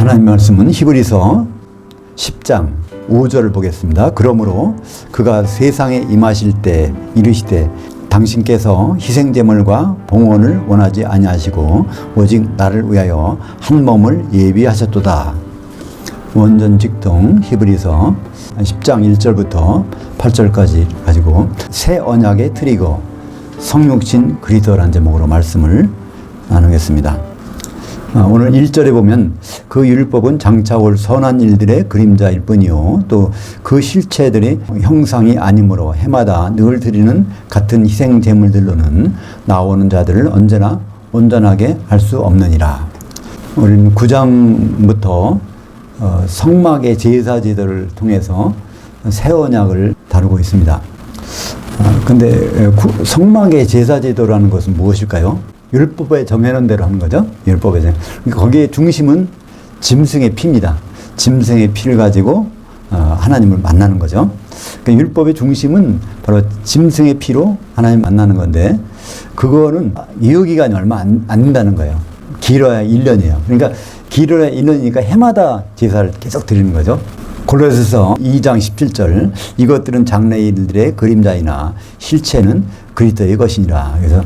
하나님 말씀은 히브리서 10장 5절을 보겠습니다. 그러므로 그가 세상에 임하실 때 이르시되 당신께서 희생제물과 봉헌을 원하지 아니하시고 오직 나를 위하여 한 몸을 예비하셨도다. 원전 직동 히브리서 10장 1절부터 8절까지 가지고 새 언약의 트리거 성육신 그리스도라는 제목으로 말씀을 나누겠습니다. 오늘 1절에 보면 그 율법은 장차 올 선한 일들의 그림자일 뿐이요 또 그 실체들의 형상이 아니므로 해마다 늘 드리는 같은 희생 제물들로는 나오는 자들을 언제나 온전하게 할 수 없느니라. 우리는 9장부터 성막의 제사 제도를 통해서 새 언약을 다루고 있습니다. 근데 성막의 제사 제도라는 것은 무엇일까요? 율법에 정해놓은 대로 하는 거죠. 율법에 거기에 중심은 짐승의 피입니다. 짐승의 피를 가지고 하나님을 만나는 거죠. 그러니까 율법의 중심은 바로 짐승의 피로 하나님 만나는 건데 그거는 유효기간이 얼마 안 된다는 거예요. 길어야 1년이에요. 그러니까 길어야 1년이니까 해마다 제사를 계속 드리는 거죠. 골로새서 2장 17절 이것들은 장래 일들의 그림자이나 실체는 그리스도의 것이니라. 그래서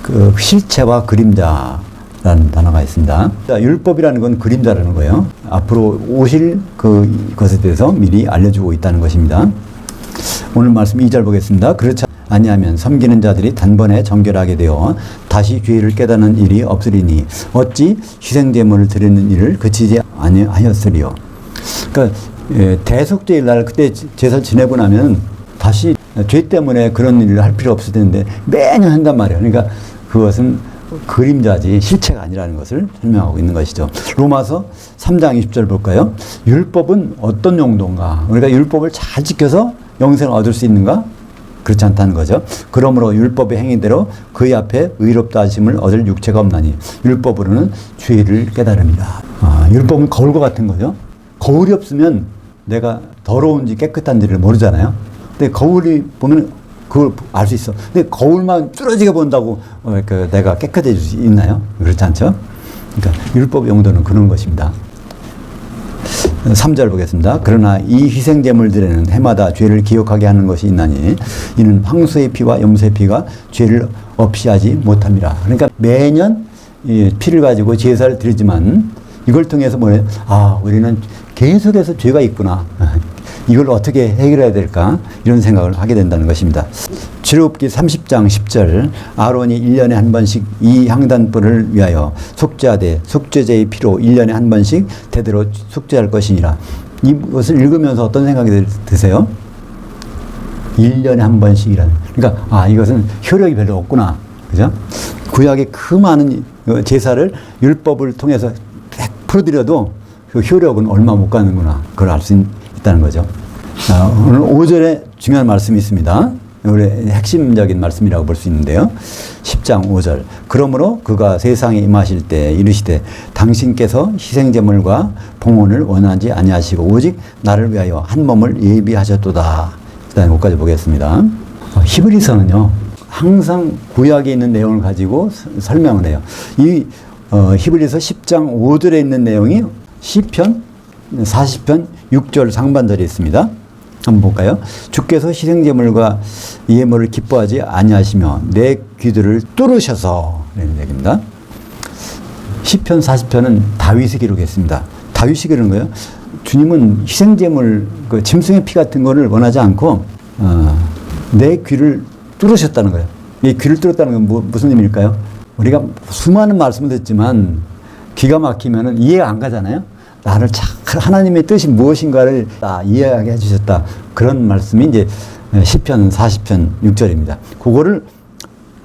그 실체와 그림자라는 단어가 있습니다. 율법이라는 건 그림자라는 거예요. 앞으로 오실 그것에 대해서 미리 알려주고 있다는 것입니다. 오늘 말씀 2절 보겠습니다. 그렇지 아니하면 섬기는 자들이 단번에 정결하게 되어 다시 죄를 깨닫는 일이 없으리니 어찌 희생제물을 드리는 일을 그치지 아니하였으리요. 그러니까 대속죄일 날 그때 제사를 지내고 나면 다시 죄 때문에 그런 일을 할 필요 없을 텐데 매년 한단 말이에요. 그러니까 그것은 그림자지 실체가 아니라는 것을 설명하고 있는 것이죠. 로마서 3장 20절 볼까요? 율법은 어떤 용도인가? 우리가 율법을 잘 지켜서 영생을 얻을 수 있는가? 그렇지 않다는 거죠. 그러므로 율법의 행위대로 그의 앞에 의롭다 하심을 얻을 육체가 없나니 율법으로는 죄를 깨달음이다. 율법은 거울과 같은 거죠. 거울이 없으면 내가 더러운지 깨끗한지를 모르잖아요. 근데 거울이 보면 그걸 알 수 있어. 근데 거울만 뚫어지게 본다고 내가 깨끗해질 수 있나요? 그렇지 않죠? 그러니까 율법 용도는 그런 것입니다. 3절 보겠습니다. 그러나 이 희생제물들에는 해마다 죄를 기억하게 하는 것이 있나니 이는 황소의 피와 염소의 피가 죄를 없이 하지 못함이라. 그러니까 매년 이 피를 가지고 제사를 드리지만 이걸 통해서 뭐예요? 우리는 계속해서 죄가 있구나. 이걸 어떻게 해결해야 될까? 이런 생각을 하게 된다는 것입니다. 출애굽기 30장 10절 아론이 1년에 한 번씩 이 향단불을 위하여 속죄하되 속죄제의 피로 1년에 한 번씩 대대로 속죄할 것이니라. 이것을 읽으면서 어떤 생각이 드세요? 1년에 한 번씩이라는. 그러니까 이것은 효력이 별로 없구나. 그죠? 구약의 그 많은 제사를 율법을 통해서 100% 드려도 그 효력은 얼마 못 가는구나. 그걸 알 수 있다는 거죠. 오늘 5절에 중요한 말씀이 있습니다. 우리 핵심적인 말씀이라고 볼 수 있는데요. 10장 5절. 그러므로 그가 세상에 임하실 때 이르시되 당신께서 희생제물과 봉헌을 원하지 아니하시고 오직 나를 위하여 한 몸을 예비하셨도다. 일단 여기까지 보겠습니다. 히브리서는요. 항상 구약에 있는 내용을 가지고 설명을 해요. 이 히브리서 10장 5절에 있는 내용이 시편 40편 6절 상반절에 있습니다. 한번 볼까요? 주께서 희생제물과 예물을 기뻐하지 아니하시며 내 귀들을 뚫으셔서 이런 얘기입니다. 시편 40편은 다윗이 기록했습니다. 다윗이 기록한 거예요. 주님은 희생제물, 그 짐승의 피 같은 거를 원하지 않고 내 귀를 뚫으셨다는 거예요. 이 귀를 뚫었다는 건 무슨 의미일까요? 우리가 수많은 말씀을 듣지만 기가 막히면 이해가 안 가잖아요. 나를 하나님의 뜻이 무엇인가를 이해하게 해주셨다. 그런 말씀이 이제 시편 40편 6절입니다. 그거를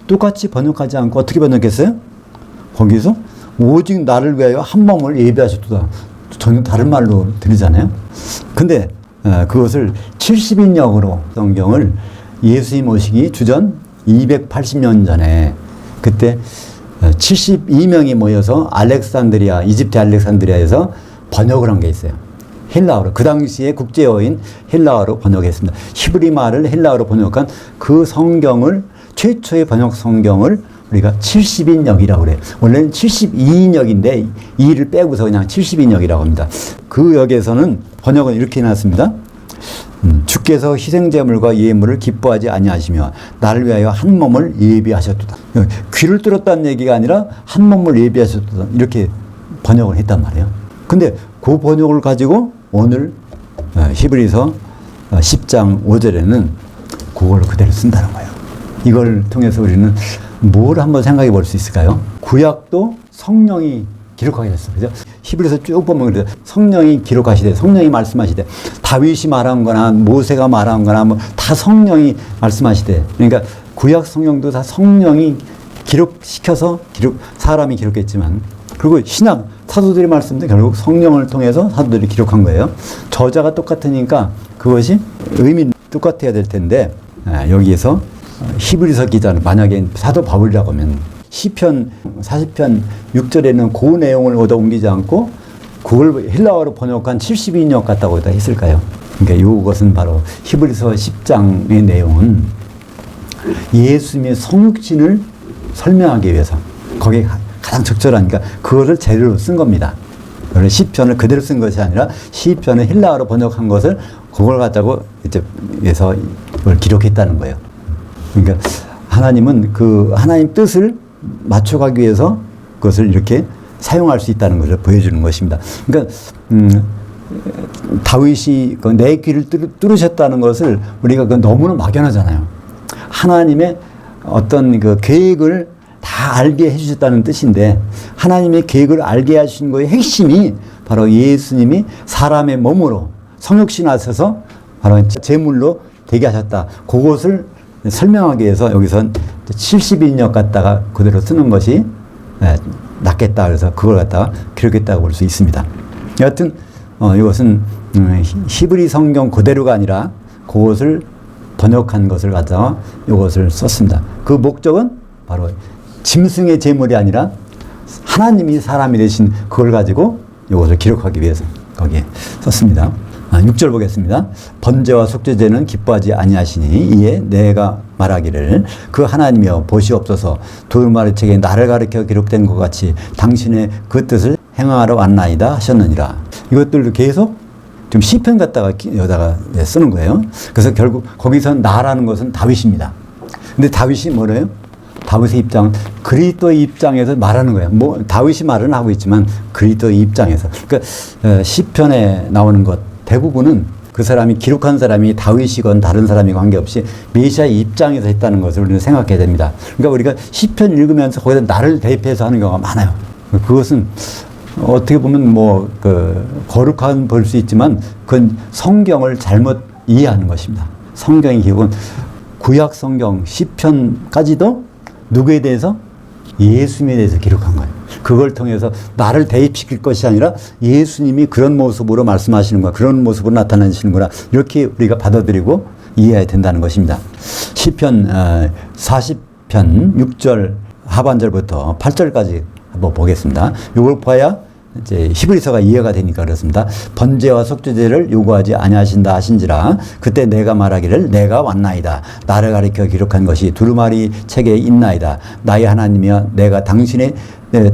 똑같이 번역하지 않고 어떻게 번역했어요? 거기서 오직 나를 위하여 한 몸을 예비하셨다. 전혀 다른 말로 들리잖아요. 근데 그것을 70인역으로 성경을 예수님 오시기 주전 280년 전에 그때 72명이 모여서 알렉산드리아, 이집트 알렉산드리아에서 번역을 한 게 있어요. 헬라어로. 그 당시에 국제어인 헬라어로 번역했습니다. 히브리 말을 헬라어로 번역한 그 성경을, 최초의 번역 성경을 우리가 70인역이라고 그래요. 원래는 72인역인데 2를 빼고서 그냥 70인역이라고 합니다. 그 역에서는 번역은 이렇게 해놨습니다. 주께서 희생제물과 예물을 기뻐하지 아니하시며 나를 위하여 한 몸을 예비하셨도다. 귀를 뚫었다는 얘기가 아니라 한 몸을 예비하셨도다. 이렇게 번역을 했단 말이에요. 근데 그 번역을 가지고 오늘 히브리서 10장 5절에는 그걸 그대로 쓴다는 거예요. 이걸 통해서 우리는 뭘 한번 생각해 볼 수 있을까요? 구약도 성령이 기록하게 됐어요. 그죠? 히브리서 쭉 보면 그래요. 성령이 기록하시되, 성령이 말씀하시되, 다윗이 말한 거나 모세가 말한 거나 뭐 다 성령이 말씀하시되, 그러니까 구약 성령도 다 성령이 기록시켜서 사람이 기록했지만, 그리고 신약 사도들의 말씀도 결국 성령을 통해서 사도들이 기록한 거예요. 저자가 똑같으니까 그것이 의미 똑같아야 될 텐데, 여기에서 히브리서 기자는 만약에 사도 바울이라고 하면 시편 40편 6절에는 그 내용을 얻어 옮기지 않고 그걸 헬라어로 번역한 72역 같다고 했을까요? 그러니까 이것은 바로 히브리서 10장의 내용은 예수님의 성육신을 설명하기 위해서 거기에 가장 적절하니까 그거를 재료로 쓴 겁니다. 시편을 그대로 쓴 것이 아니라 시편을 헬라어로 번역한 것을 그걸 갖다고 이제 해서 이걸 기록했다는 거예요. 그러니까 하나님은 그 하나님 뜻을 맞춰가기 위해서 그것을 이렇게 사용할 수 있다는 것을 보여주는 것입니다. 그러니까 다윗이 내 귀를 뚫으셨다는 것을 우리가 너무나 막연하잖아요. 하나님의 어떤 그 계획을 다 알게 해주셨다는 뜻인데 하나님의 계획을 알게 하신 거의 핵심이 바로 예수님이 사람의 몸으로 성육신 하셔서 바로 제물로 되게 하셨다. 그것을 설명하기 위해서 여기선 70인역 갖다가 그대로 쓰는 것이 낫겠다. 그래서 그걸 갖다가 기록했다고 볼 수 있습니다. 여하튼 이것은 히브리 성경 그대로가 아니라 그것을 번역한 것을 갖다가 이것을 썼습니다. 그 목적은 바로 짐승의 제물이 아니라 하나님이 사람이 되신 그걸 가지고 이것을 기록하기 위해서 거기에 썼습니다. 6절 보겠습니다. 번제와 속죄제는 기뻐하지 아니하시니 이에 내가 말하기를 그 하나님이여 보시옵소서 두루마리 책에 나를 가리켜 기록된 것 같이 당신의 그 뜻을 행하러 왔나이다 하셨느니라. 이것들도 계속 좀 시편 갖다가 여기다가 쓰는 거예요. 그래서 결국 거기서 나라는 것은 다윗입니다. 근데 다윗이 뭐래요? 다윗의 입장은 그리스도의 입장에서 말하는 거예요. 뭐 다윗이 말은 하고 있지만 그리스도의 입장에서. 그러니까 시편에 나오는 것 대부분은 그 사람이 기록한 사람이 다윗이건 다른 사람이 관계없이 메시아의 입장에서 했다는 것을 우리는 생각해야 됩니다. 그러니까 우리가 시편 읽으면서 거기다 나를 대입해서 하는 경우가 많아요. 그것은 어떻게 보면 뭐 거룩한 볼 수 있지만 그건 성경을 잘못 이해하는 것입니다. 성경의 기록은 구약 성경 시편까지도 누구에 대해서? 예수님에 대해서 기록한 거예요. 그걸 통해서 나를 대입시킬 것이 아니라 예수님이 그런 모습으로 말씀하시는 거야. 그런 모습으로 나타나시는구나. 이렇게 우리가 받아들이고 이해해야 된다는 것입니다. 시편 40편 6절 하반절부터 8절까지 한번 보겠습니다. 이걸 봐야 이제 히브리서가 이해가 되니까 그렇습니다. 번제와 속죄제를 요구하지 아니하신다 하신지라 그때 내가 말하기를 내가 왔나이다. 나를 가리켜 기록한 것이 두루마리 책에 있나이다. 나의 하나님이여 내가 당신의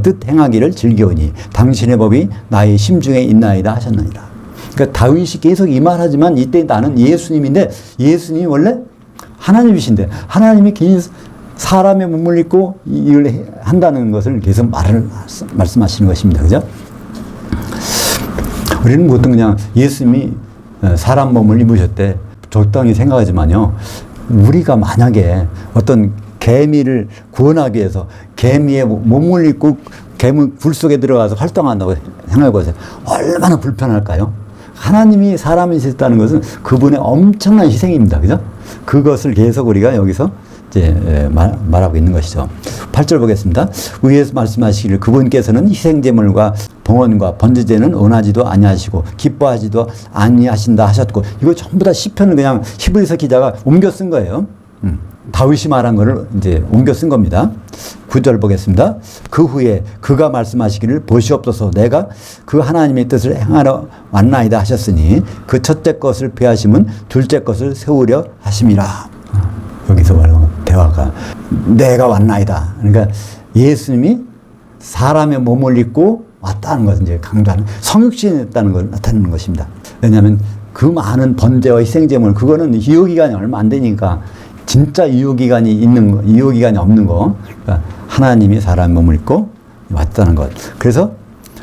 뜻 행하기를 즐겨오니 당신의 법이 나의 심중에 있나이다 하셨느니라. 그러니까 다윗이 계속 이 말하지만 이때 나는 예수님인데 예수님이 원래 하나님이신데 하나님이 괜히 사람의 몸을 입고 일을 한다는 것을 계속 말씀하시는 것입니다. 그죠? 우리는 보통 그냥 예수님이 사람 몸을 입으셨대 적당히 생각하지만요. 우리가 만약에 어떤 개미를 구원하기 위해서 개미의 몸을 입고 개미 굴 속에 들어가서 활동한다고 생각해 보세요. 얼마나 불편할까요? 하나님이 사람이셨다는 것은 그분의 엄청난 희생입니다. 그죠? 그것을 계속 우리가 여기서 이제 말하고 있는 것이죠. 8절 보겠습니다. 위에서 말씀하시기를 그분께서는 희생제물과 봉헌과 번제제는 원하지도 아니하시고 기뻐하지도 아니하신다 하셨고 이거 전부 다 시편을 그냥 히브리서 기자가 옮겨 쓴 거예요. 다윗이 말한 거를 이제 옮겨 쓴 겁니다. 9절 보겠습니다. 그 후에 그가 말씀하시기를 보시옵소서 내가 그 하나님의 뜻을 행하러 왔나이다 하셨으니 그 첫째 것을 폐하심은 둘째 것을 세우려 하심이라. 여기서 말하는 대화가. 내가 왔나이다. 그러니까 예수님이 사람의 몸을 입고 왔다는 것은 이제 강조하는 성육신했다는 걸 나타내는 것입니다. 왜냐하면 그 많은 번제와 희생제물, 그거는 유효기간이 얼마 안 되니까 진짜 유효기간이 있는 거, 유효기간이 없는 거. 그러니까 하나님이 사람의 몸을 입고 왔다는 것. 그래서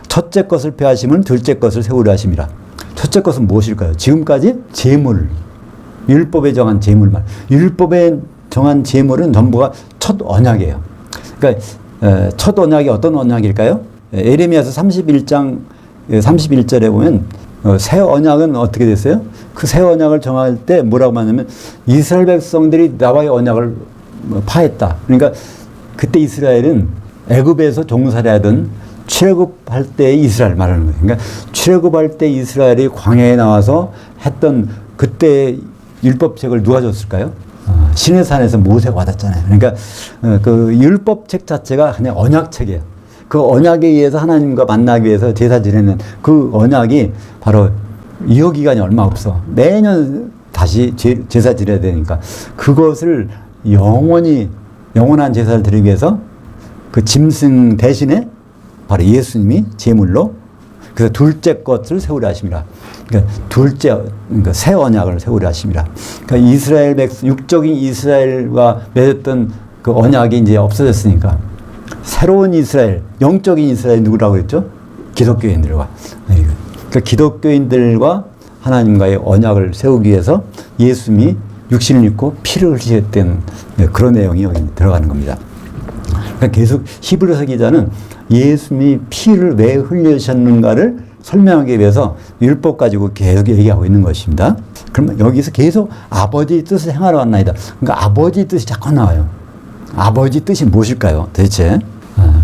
첫째 것을 폐하심은 둘째 것을 세우려 하심이라. 첫째 것은 무엇일까요? 지금까지 제물, 율법에 정한 제물만. 율법에 정한 제물은 전부가 첫 언약이에요. 그러니까 첫 언약이 어떤 언약일까요? 에레미야서 31장 31절에 보면 새 언약은 어떻게 됐어요? 그 새 언약을 정할 때 뭐라고 하냐면 이스라엘 백성들이 나와의 언약을 파했다. 그러니까 그때 이스라엘은 애굽에서 종살이하던 출애굽할 때의 이스라엘 말하는 거예요. 그러니까 출애굽할 때 이스라엘이 광야에 나와서 했던 그때 율법책을 누가 줬을까요? 시내산에서 모세가 받았잖아요. 그러니까 그 율법책 자체가 그냥 언약책이에요. 그 언약에 의해서 하나님과 만나기 위해서 제사 지내는 그 언약이 바로 유효기간이 얼마 없어. 매년 다시 제사 지내야 되니까 그것을 영원한 제사를 드리기 위해서 그 짐승 대신에 바로 예수님이 제물로, 그래서 둘째 것을 세우려 하심이라. 그러니까 새 언약을 세우려 하심이라. 그러니까 이스라엘 육적인 이스라엘과 맺었던 그 언약이 이제 없어졌으니까 새로운 이스라엘, 영적인 이스라엘 누구라고 했죠? 기독교인들과. 그러니까 기독교인들과 하나님과의 언약을 세우기 위해서 예수님이 육신을 입고 피를 흘리셨던 그런 내용이 여기 들어가는 겁니다. 그러니까 계속 히브리서 기자는 예수님이 피를 왜 흘리셨는가를 설명하기 위해서 율법 가지고 계속 얘기하고 있는 것입니다. 그러면 여기서 계속 아버지의 뜻을 행하러 왔나이다. 그러니까 아버지의 뜻이 자꾸 나와요. 아버지 뜻이 무엇일까요? 도대체?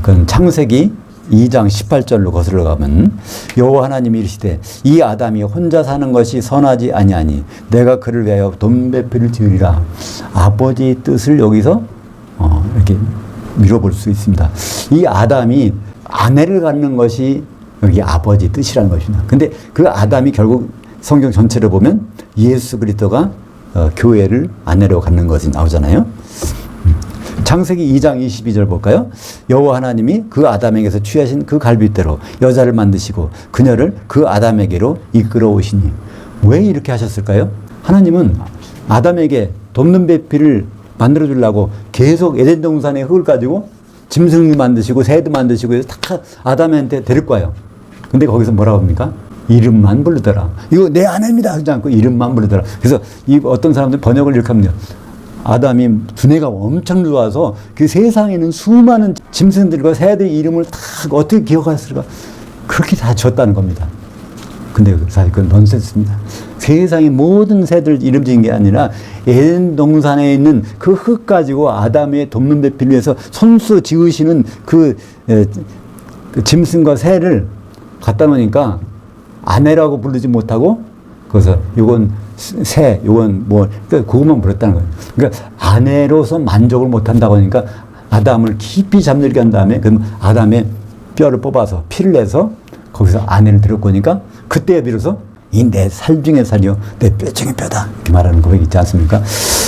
그건 창세기 2장 18절로 거슬러 가면 여호와 하나님이 이르시되 이 아담이 혼자 사는 것이 선하지 아니하니 내가 그를 위하여 돈배필을 지으리라. 아버지의 뜻을 여기서 이렇게 밀어볼 수 있습니다. 이 아담이 아내를 갖는 것이 여기 아버지 뜻이라는 것입니다. 근데 그 아담이 결국 성경 전체를 보면 예수 그리스도가 교회를 아내로 갖는 것이 나오잖아요. 창세기 2장 22절 볼까요? 여호와 하나님이 그 아담에게서 취하신 그 갈빗대로 여자를 만드시고 그녀를 그 아담에게로 이끌어 오시니. 왜 이렇게 하셨을까요? 하나님은 아담에게 돕는 배필을 만들어 주려고 계속 에덴 동산의 흙을 가지고 짐승을 만드시고 새도 만드시고 해서 다 아담한테 데릴 거예요. 근데 거기서 뭐라고 합니까? 이름만 부르더라. 이거 내 아내입니다 하지 않고 이름만 부르더라. 그래서 이 어떤 사람들 번역을 이렇게 합니다. 아담이 두뇌가 엄청 좋아서 그 세상에 있는 수많은 짐승들과 새들의 이름을 다 어떻게 기억했을까? 그렇게 다 지었다는 겁니다. 근데 사실 그건 넌센스입니다. 세상의 모든 새들 이름 지은 게 아니라 에덴 동산에 있는 그 흙 가지고 아담의 돕는 배필을 위해서 손수 지으시는 그 짐승과 새를 갖다 놓으니까 아내라고 부르지 못하고 그래서 이건 새, 이건 뭐, 그러니까 그것만 부렸다는 거예요. 그러니까 아내로서 만족을 못 한다고 하니까 아담을 깊이 잠들게 한 다음에 그럼 아담의 뼈를 뽑아서 피를 내서 거기서 아내를 데리고 오니까 그때에 비로소 이 내 살 중에 살이요, 내 뼈 중에 뼈다. 이렇게 말하는 고백이 있지 않습니까?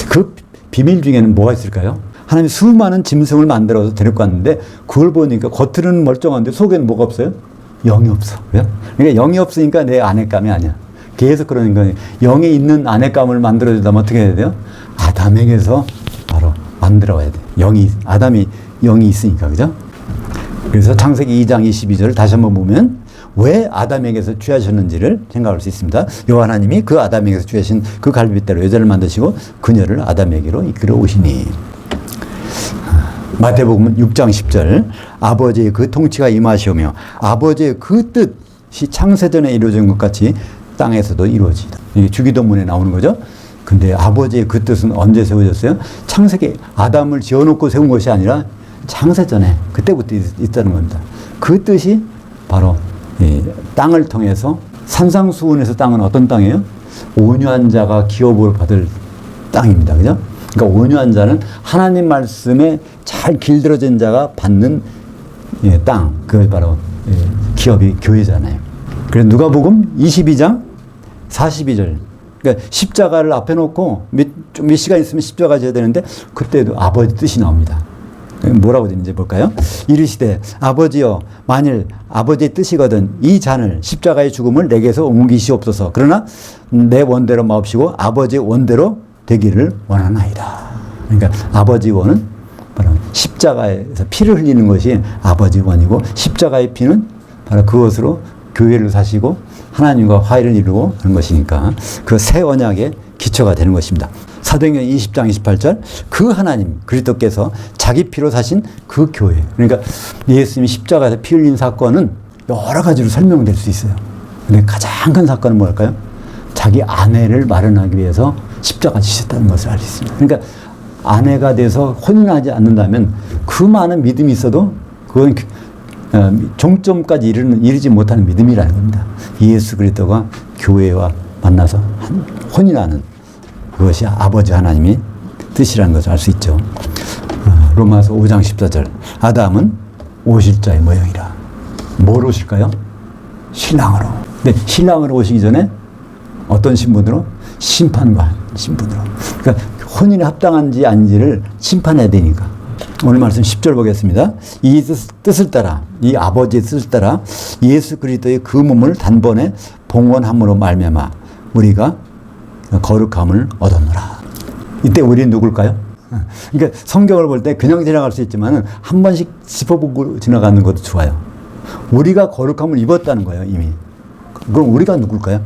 그 비밀 중에는 뭐가 있을까요? 하나님이 수많은 짐승을 만들어서 데리고 왔는데 그걸 보니까 겉으로는 멀쩡한데 속에는 뭐가 없어요? 영이 없어. 그래요? 그러니까 영이 없으니까 내 아내감이 아니야. 계속 그러는 거예요. 영에 있는 아내감을 만들어주려면 어떻게 해야 돼요? 아담에게서 바로 만들어 와야 돼. 아담이 영이 있으니까, 그죠? 그래서 창세기 2장 22절을 다시 한번 보면 왜 아담에게서 취하셨는지를 생각할 수 있습니다. 여호와 하나님이 그 아담에게서 취하신 그 갈빗대로 여자를 만드시고 그녀를 아담에게로 이끌어 오시니. 마태복음 6장 10절 아버지의 그 통치가 임하시오며 아버지의 그 뜻이 창세전에 이루어진 것 같이 땅에서도 이루어지다. 이게 주기도문에 나오는 거죠. 근데 아버지의 그 뜻은 언제 세워졌어요? 창세기 아담을 지어놓고 세운 것이 아니라 창세전에 그때부터 있다는 겁니다. 그 뜻이 바로 땅을 통해서 산상수훈에서 땅은 어떤 땅이에요? 온유한 자가 기업을 받을 땅입니다. 그죠? 그러니까 온유한 자는 하나님 말씀에 잘 길들여진 자가 받는 땅. 그게 바로 기업이 교회잖아요. 그래서 누가복음 22장 42절. 그러니까 십자가를 앞에 놓고 좀 몇 시간 있으면 십자가 져야 되는데 그때도 아버지 뜻이 나옵니다. 뭐라고 되는지 볼까요? 이르시되 아버지여 만일 아버지의 뜻이거든 이 잔을 십자가의 죽음을 내게서 옮기시옵소서. 그러나 내 원대로 마옵시고 아버지의 원대로 되기를 원하나이다. 그러니까 아버지 원은 바로 십자가에서 피를 흘리는 것이 아버지 원이고 십자가의 피는 바로 그것으로 교회를 사시고 하나님과 화해를 이루고 하는 것이니까 그 새 언약의 기초가 되는 것입니다. 사도행전 20장 28절 그 하나님 그리스도께서 자기 피로 사신 그 교회, 그러니까 예수님이 십자가에서 피 흘린 사건은 여러 가지로 설명될 수 있어요. 근데 가장 큰 사건은 뭘까요? 자기 아내를 마련하기 위해서 십자가 지셨다는 것을 알 수 있습니다. 그러니까 아내가 돼서 혼인하지 않는다면 그 많은 믿음이 있어도 그건 종점까지 이르지 못하는 믿음이라는 겁니다. 예수 그리스도가 교회와 만나서 혼인하는 그것이 아버지 하나님의 뜻이라는 것을 알 수 있죠. 로마서 5장 14절 아담은 오실 자의 모형이라. 뭘 오실까요? 신랑으로. 근데 신랑으로 오시기 전에 어떤 신분으로? 심판관 신분으로. 그러니까 혼인에 합당한지 아닌지를 심판해야 되니까. 오늘 말씀 10절 보겠습니다. 이 뜻을 따라, 이 아버지의 뜻을 따라 예수 그리스도의 그 몸을 단번에 봉헌함으로 말미암아 우리가 거룩함을 얻었노라. 이때 우리는 누굴까요? 그러니까 성경을 볼 때 그냥 지나갈 수 있지만 한 번씩 짚어보고 지나가는 것도 좋아요. 우리가 거룩함을 입었다는 거예요, 이미. 그럼 우리가 누굴까요?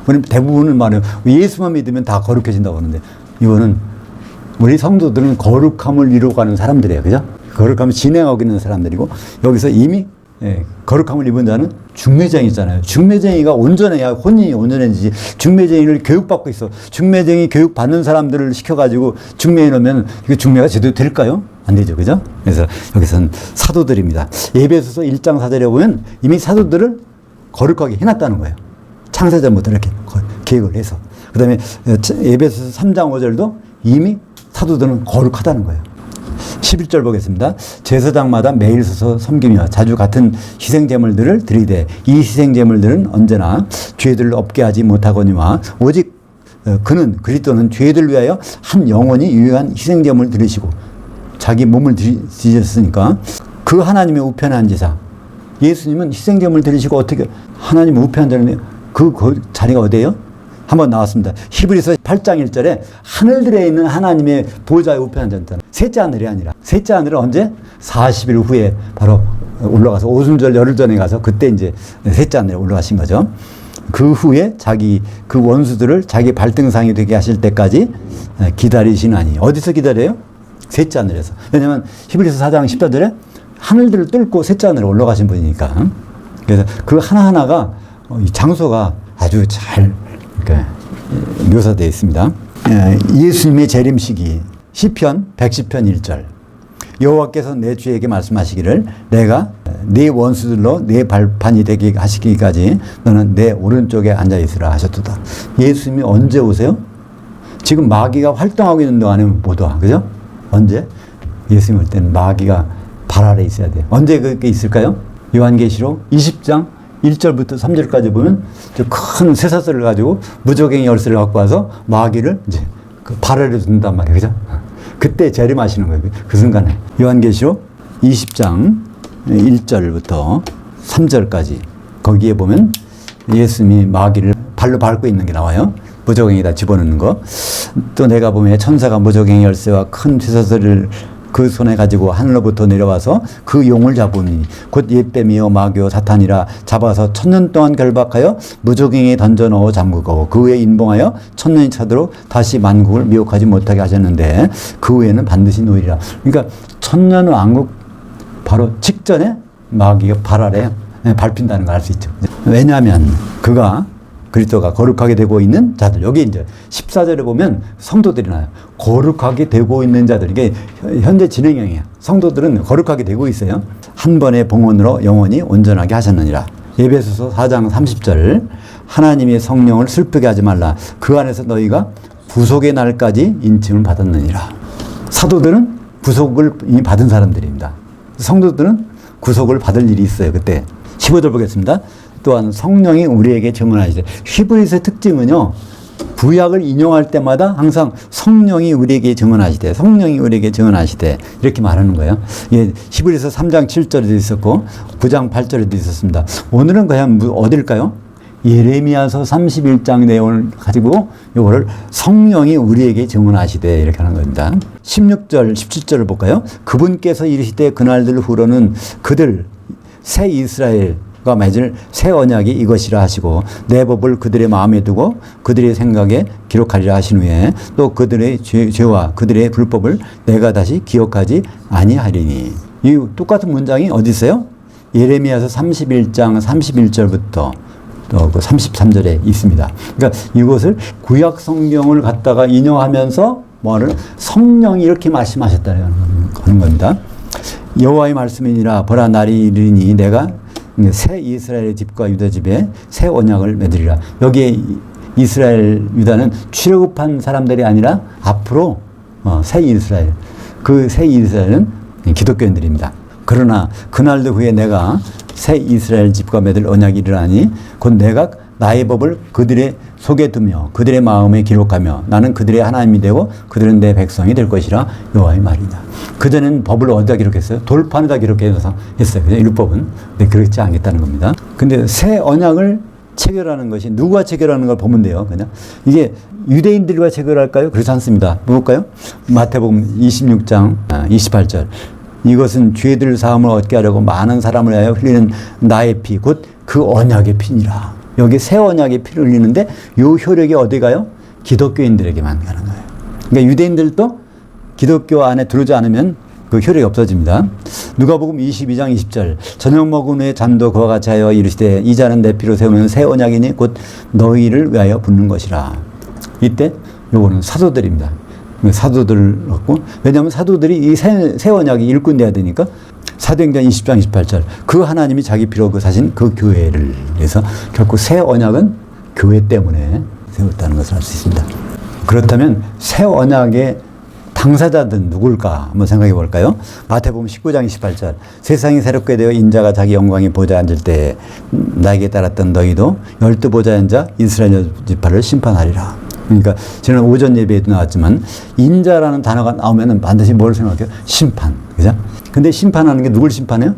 우리 대부분은 말해요. 예수만 믿으면 다 거룩해진다고 하는데 이거는 우리 성도들은 거룩함을 이루어가는 사람들이에요. 그죠? 거룩함을 진행하고 있는 사람들이고 여기서 이미 거룩함을 입은 자는 중매쟁이잖아요. 중매쟁이가 온전해야 혼인이 온전해지지. 중매쟁이를 교육받고 있어. 중매쟁이 교육받는 사람들을 시켜가지고 중매에 넣으면 이거 중매가 제대로 될까요? 안 되죠. 그죠? 그래서 여기서는 사도들입니다. 에베소서 1장 4절에 보면 이미 사도들을 거룩하게 해놨다는 거예요. 창세전부터 이렇게 계획을 해서. 그 다음에 에베소서 3장 5절도 이미 사도들은 거룩하다는 거예요. 11절 보겠습니다. 제사장마다 매일 서서 섬기며 자주 같은 희생제물들을 드리되 이 희생제물들은 언제나 죄들을 없게 하지 못하거니와 오직 그는 그리스도는 죄들 위하여 한 영원히 유효한 희생제물을 드리시고 자기 몸을 드리셨으니까 그 하나님의 우편에 앉으사. 예수님은 희생제물을 드리시고 어떻게 하나님 우편에 앉으는 그 자리가 어디예요? 한번 나왔습니다. 히브리서 8장 1절에 하늘들에 있는 하나님의 보좌에 우편에 앉았다는. 셋째 하늘이 아니라. 셋째 하늘은 언제? 40일 후에 바로 올라가서 오순절 열흘 전에 가서 그때 이제 셋째 하늘에 올라가신 거죠. 그 후에 자기 그 원수들을 자기 발등상이 되게 하실 때까지 기다리시나니. 어디서 기다려요? 셋째 하늘에서. 왜냐하면 히브리서 4장 14절에 하늘들을 뚫고 셋째 하늘에 올라가신 분이니까. 그래서 그 하나하나가 이 장소가 아주 잘 묘사되어 있습니다. 예수님의 재림시기 시편 110편 1절 여호와께서 내 주에게 말씀하시기를 내가 네 원수들로 네 발판이 되게 하시기까지 너는 내 오른쪽에 앉아있으라 하셨도다. 예수님이 언제 오세요? 지금 마귀가 활동하고 있는 동안에 못 와. 그죠? 언제? 예수님 올 때는 마귀가 발 아래 있어야 돼요. 언제 그게 있을까요? 요한계시록 20장 1절부터 3절까지 보면 큰 쇠사슬을 가지고 무적행이 열쇠를 갖고 와서 마귀를 이제 그 발 아래로 둔단 말이에요. 그죠? 그때 재림하시는 거예요. 그 순간에. 요한계시록 20장 1절부터 3절까지 거기에 보면 예수님이 마귀를 발로 밟고 있는 게 나와요. 무적행에다 집어넣는 거. 또 내가 보면 천사가 무적행 열쇠와 큰 쇠사슬을 그 손에 가지고 하늘로부터 내려와서 그 용을 잡으니 곧 옛뱀이요 마귀요 사탄이라 잡아서 1000년 동안 결박하여 무적행에 던져 넣어 잠그고 그 후에 인봉하여 1000년이 차도록 다시 만국을 미혹하지 못하게 하셨는데 그 후에는 반드시 놓이리라. 그러니까 1000년 왕국 바로 직전에 마귀가 발 아래 밟힌다는 걸 알 수 있죠. 왜냐하면 그리스도가 거룩하게 되고 있는 자들. 여기 이제 14절에 보면 성도들이 나요. 거룩하게 되고 있는 자들. 이게 현재 진행형이에요. 성도들은 거룩하게 되고 있어요. 한 번의 봉헌으로 영원히 온전하게 하셨느니라. 에베소서 4장 30절 하나님의 성령을 슬프게 하지 말라. 그 안에서 너희가 구속의 날까지 인침을 받았느니라. 사도들은 구속을 이미 받은 사람들입니다. 성도들은 구속을 받을 일이 있어요. 그때 15절 보겠습니다. 또한 성령이 우리에게 증언하시되 히브리서의 특징은요. 구약을 인용할 때마다 항상 성령이 우리에게 증언하시되, 성령이 우리에게 증언하시되, 이렇게 말하는 거예요. 예, 히브리서 3장 7절에도 있었고, 9장 8절에도 있었습니다. 오늘은 그냥 어딜까요? 예레미야서 31장 내용을 가지고 이거를 성령이 우리에게 증언하시되 이렇게 하는 겁니다. 16절, 17절을 볼까요? 그분께서 이르시되 그날들 후로는 그들 새 이스라엘과 맺을 새 언약이 이것이라 하시고 내 법을 그들의 마음에 두고 그들의 생각에 기록하리라 하신 후에 또 그들의 죄와 그들의 불법을 내가 다시 기억하지 아니하리니. 이 똑같은 문장이 어디 있어요? 예레미야서 31장 31절부터 또 그 33절에 있습니다. 그러니까 이것을 구약 성경을 갖다가 인용하면서 뭐를 성령이 이렇게 말씀하셨다는 겁니다. 여호와의 말씀이니라 보라 날이 이르니 내가 새 이스라엘 집과 유다 집에 새 언약을 맺으리라. 여기에 이스라엘 유다는 출애굽한 사람들이 아니라 앞으로 새 이스라엘, 그 새 이스라엘은 기독교인들입니다. 그러나 그날도 후에 내가 새 이스라엘 집과 맺을 언약이 이르라니 곧 내가 나의 법을 그들의 속에 두며 그들의 마음에 기록하며 나는 그들의 하나님이 되고 그들은 내 백성이 될 것이라 여호와의 말이다. 그전에는 법을 어디다 기록했어요? 돌판에다 기록해서 했어요. 그냥 율법은. 근데 그렇지 않겠다는 겁니다. 근데 새 언약을 체결하는 것이 누가 체결하는 걸 보면 돼요. 그냥 이게 유대인들과 체결할까요? 그렇지 않습니다. 볼까요? 마태복음 26장 28절. 이것은 죄들 사함을 얻게 하려고 많은 사람을 위하여 흘리는 나의 피 곧 그 언약의 피니라. 여기 새 언약의 피를 흘리는데 이 효력이 어디 가요? 기독교인들에게만 가는 거예요. 그러니까 유대인들도 기독교 안에 들어오지 않으면 그 효력이 없어집니다. 누가복음 22장 20절 저녁 먹은 후에 잔도 그와 같이 하여 이르시되 이 잔은 내 피로 세우는 새 언약이니 곧 너희를 위하여 붓는 것이라. 이때 요거는 사도들입니다. 사도들을 갖고, 왜냐하면 사도들이 이 새 언약이 일꾼돼야 되니까 사도행전 20장 28절 그 하나님이 자기 피로 그 사신 그 교회를 위해서 결국 새 언약은 교회 때문에 세웠다는 것을 알 수 있습니다. 그렇다면 새 언약의 당사자들은 누굴까 한번 생각해 볼까요? 마태복음 19장 28절 세상이 새롭게 되어 인자가 자기 영광의 보좌에 앉을 때 나에게 따랐던 너희도 12보좌에 앉아 이스라엘 지파를 심판하리라. 그러니까 지난 오전 예배에도 나왔지만 인자라는 단어가 나오면 반드시 뭘 생각해요? 심판. 그죠? 근데 심판하는 게 누굴 심판해요?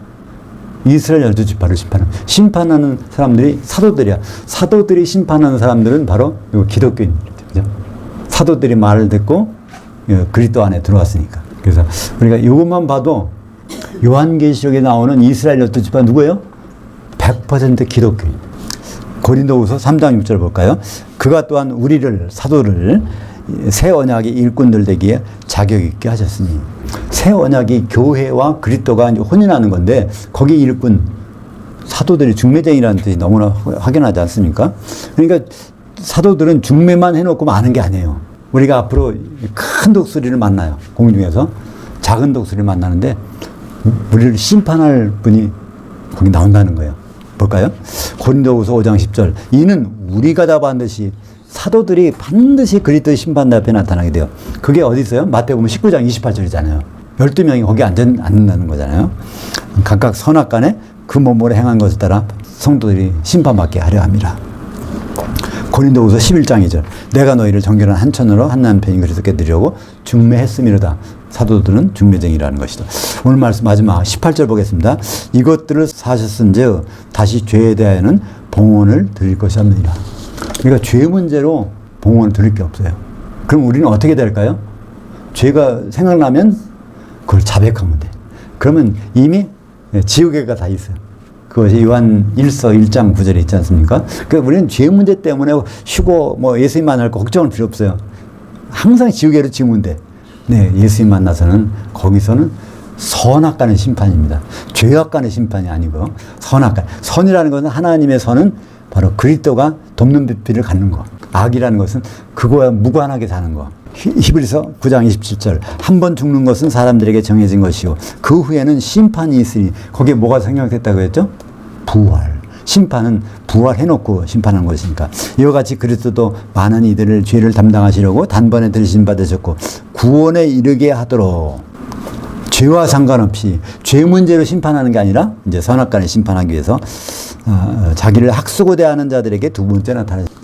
이스라엘 12지파를 심판해요. 심판하는 사람들이 사도들이야. 사도들이 심판하는 사람들은 바로 기독교인들이죠. 그죠? 사도들이 말을 듣고 그리스도 안에 들어왔으니까. 그래서 우리가 이것만 봐도 요한계시록에 나오는 이스라엘 12지파 누구예요? 100% 기독교인. 고린도후서 3장 6절 볼까요? 그가 또한 우리를 사도를 새 언약의 일꾼들 되기에 자격 있게 하셨으니. 새 언약이 교회와 그리스도가 이제 혼인하는 건데 거기 일꾼 사도들이 중매쟁이라는 뜻이 너무나 확연하지 않습니까? 그러니까 사도들은 중매만 해놓고 마는 게 아니에요. 우리가 앞으로 큰 독수리를 만나요. 공중에서 작은 독수리를 만나는데 우리를 심판할 분이 거기 나온다는 거예요. 볼까요? 고린도후서 5장 10절 이는 우리가 다 반드시 사도들이 반드시 그리스도의 심판 앞에 나타나게 돼요. 그게 어디 있어요? 마태복음 19장 28절이잖아요. 12명이 거기 앉는다는 거잖아요. 각각 선악간에 그 몸으로 행한 것에 따라 성도들이 심판받게 하려 함이라. 고린도후서 11장 2절 내가 너희를 정결한 한 천으로 한 남편이 그리스도께 드리려고 중매했음이로다. 사도들은 중매쟁이라는 것이다. 오늘 말씀 마지막 18절 보겠습니다. 이것들을 사셨은즉 다시 죄에 대하여는 봉헌을 드릴 것이 없느니라. 그러니까 죄 문제로 봉헌을 드릴 게 없어요. 그럼 우리는 어떻게 될까요? 죄가 생각나면 그걸 자백하면 돼. 그러면 이미 지옥에가 다 있어요. 그것이 요한 1서 1장 9절에 있지 않습니까? 그러니까 우리는 죄 문제 때문에 쉬고 뭐 예수님 만날 거 걱정할 필요 없어요. 항상 지옥에로 지우면 돼. 네, 예수님 만나서는 거기서는 선악간의 심판입니다. 죄악간의 심판이 아니고 선악간. 선이라는 것은 하나님의 선은 바로 그리스도가 돕는 비피를 갖는 거. 악이라는 것은 그거와 무관하게 사는 거. 히브리서 9장 27절 한 번 죽는 것은 사람들에게 정해진 것이요 그 후에는 심판이 있으니 거기에 뭐가 생략됐다고 했죠? 부활. 심판은 부활해놓고 심판한 것이니까 이와 같이 그리스도도 많은 이들을 죄를 담당하시려고 단번에 들으심 받으셨고 구원에 이르게 하도록 죄와 상관없이 죄 문제로 심판하는 게 아니라 이제 선악간에 심판하기 위해서 자기를 학수고대하는 자들에게 두 번째 나타나셨습니다.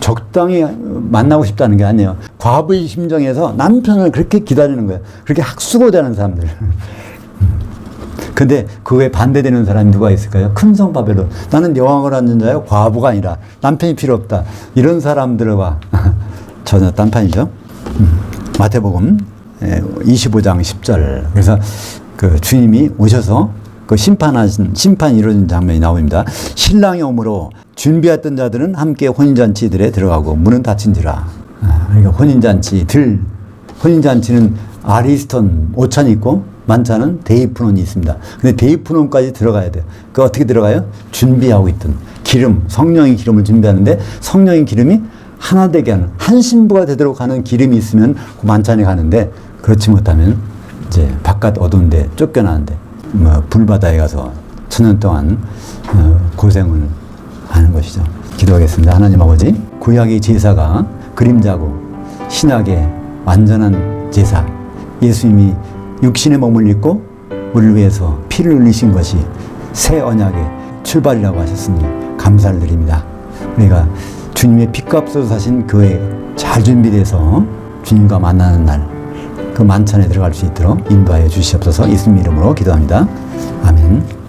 적당히 만나고 싶다는 게 아니에요. 과부의 심정에서 남편을 그렇게 기다리는 거예요. 그렇게 학수고대하는 사람들. 근데 그에 반대되는 사람이 누가 있을까요? 큰성바벨론. 나는 여왕을 얻는 자요 과부가 아니라 남편이 필요 없다. 이런 사람들과 전혀 딴판이죠. 마태복음 25장 10절. 그래서 그 주님이 오셔서 그 심판이 이루어진 장면이 나옵니다. 신랑이 오므로 준비했던 자들은 함께 혼인잔치들에 들어가고 문은 닫힌지라. 그러니까 혼인잔치는 아리스톤 오찬이 있고 만찬은 데이프논이 있습니다. 근데 데이프논까지 들어가야 돼요. 그 어떻게 들어가요? 준비하고 있던 기름, 성령의 기름을 준비하는데 성령의 기름이 하나 되게 하는 한 신부가 되도록 하는 기름이 있으면 그 만찬에 가는데 그렇지 못하면 이제 바깥 어두운데 쫓겨나는데 뭐 불바다에 가서 천년 동안 고생을 하는 것이죠. 기도하겠습니다. 하나님 아버지, 구약의 제사가 그림자고 신약의 완전한 제사, 예수님이 육신의 몸을 입고 우리를 위해서 피를 흘리신 것이 새 언약의 출발이라고 하셨으니 감사를 드립니다. 우리가 주님의 피값으로 사신 교회 잘 준비돼서 주님과 만나는 날 그 만찬에 들어갈 수 있도록 인도하여 주시옵소서. 예수님 이름으로 기도합니다. 아멘.